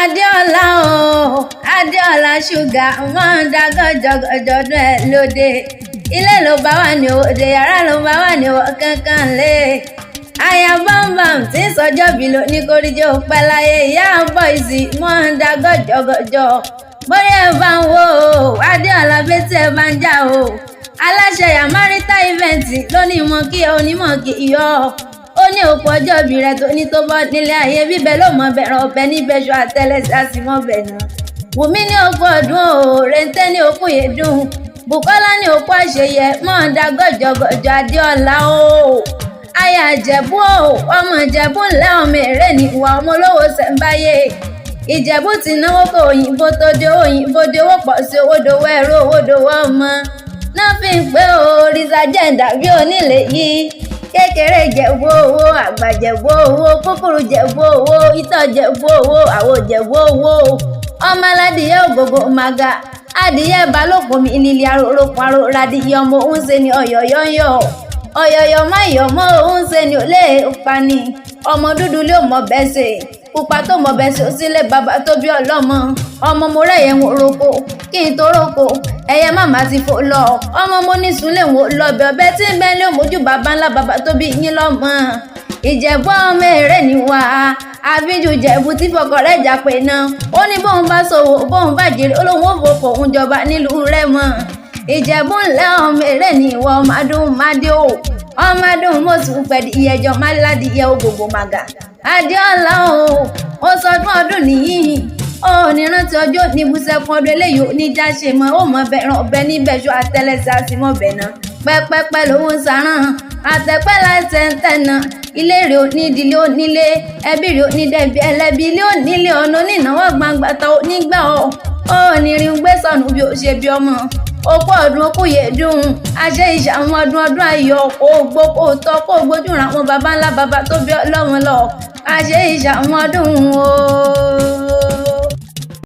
Adéọlá o, Adéọlá ṣúgà wọ́n ń da gọ́jọ́gọ́jọ́ dún ẹ̀ lóde. Ilé ló bá wà ní òde, yàrá ló bá wà ní wọ́n kankan lé. Aya bámbàm tí ń sọjọ́ bí ló ní kórìjọ́ pẹ́ láyé. Ìyá bọ́ìsì wọ́n ń da gọ́jọ́gọ́jọ́. Bóyá ẹ bá ń wo Adéọlá bẹ́tí ẹ bá ń já o. Aláṣẹ Yamarita event ló ní mọ kí ẹ onímọ̀ kí iyọ̀. Ó ní òkú ọjọ́ ìbí rẹ̀ tó ní tó bọ́ nílé ayé bíbẹ̀ ló mọ bẹ̀rẹ̀ ọbẹ̀ níbẹ̀ ṣọ àtẹlẹsẹ̀ àsìmọ́ bẹ̀ náà. Wùmí ní òkú ọdún o, Rẹ̀ǹtẹ́ ní òkú yèdùn. Bùkọ́lá ní òkú àṣeyẹ mọ́ ń da gọ́jọ́gọ́jọ́ Adéọlá o. Aya Ìjẹ̀bú o, ọmọ Ìjẹ̀bú ńlẹ́ ọmọ èrè ní ìwà ọmọ olówó ṣẹ̀ǹbáyé. Ìjẹ̀bú ti náwó kó òyìnbó tó dé òyìnbó dé owó pọ̀ sí owó dowó ẹ̀rọ owó dowó ọmọ. Náà fi ń pé o rìsà jẹ́ǹdà bí onílé yìí. Kékeré Jẹ̀bú owó, àgbà Jẹ̀bú owó, kúkúrú Jẹ̀bú owó, ìtọ́ Jẹ̀bú owó, àwo Jẹ̀bú owó. Ọmọ aládìyẹ ògògò màgà, adìyẹ balógun mi ìlìlì aróró paró radìyẹ ọmọ òun ṣe ni ọ̀yọ̀yọ̀yọ̀. Ọ̀yọ̀yọ̀ má yọ̀ mọ́ òun ṣe ni ò lè pani. Ọmọ dúdú ló mọ̀ bẹ́ẹ̀ ṣe. Pupa tó mọ̀ bẹ́ẹ̀ ṣe ó sílé bàbá tó bí ọlọ́mọ. Ọmọ mo rẹ̀ yẹn wò roko, kí n tó roko. Ẹyẹ màmá ti fò lọ. Ọmọ mo ní sùn lè wò lọ́bẹ̀ ọbẹ̀ tí ń bẹ́ẹ̀ lé òmójú bàbá ńlá bàbá tó bí yín lọ́mọ. Ìjẹ̀bú ọmọ èrè ni wà á. Àbíjú Jẹ̀bú tí fọkọ rẹ̀ jà pé náà. Ó ní bóun bá ṣòwò bóun bá jèrè olóhùn òfòfò òun jọba nílùú rẹ̀ mọ́. Ìjẹ̀bú ńlẹ̀ ọmọ èrè ni ìwọ ọmọdún mádé o. Ọmọdún mọ̀sù pẹ̀lú ìyẹjọ́ máládìyẹ ògògò màgà. Adéọlá o, ó sọdún ọdún nìyí. Ó ní rántí ọjọ́ níbùsẹ̀kùn ọdún eléyìí oníjà ṣe mọ́ ó mọ bẹ̀rẹ̀ ọbẹ̀ níbẹ̀ ṣọ àtẹlẹsẹ̀ àsìmọ́ bẹ̀ náà. Pẹ́pẹ́pẹ́ lówó ń sarán, àtẹ̀pẹ́ láìsẹ̀ ń tẹ̀nà. Ilé rẹ̀ onídìílé onílé, ẹbí rẹ̀ onídẹ̀bí ẹlẹ́bí ilé onílé ọ̀nà onínáwó gbangba ta onígbà ọ̀. Ó ní rí ń gbé sọnù bí ó ṣe bí ọmọ. Òkú ọdún òkú yèdùn, àṣẹ ìṣàwọn ọdún ayọ̀ kó gbó kó tọ́ kó gbójú ra àwọn baba ńlá baba tó bí ọlọ́run lọ. Àṣẹ ìṣàwọn ọdún o.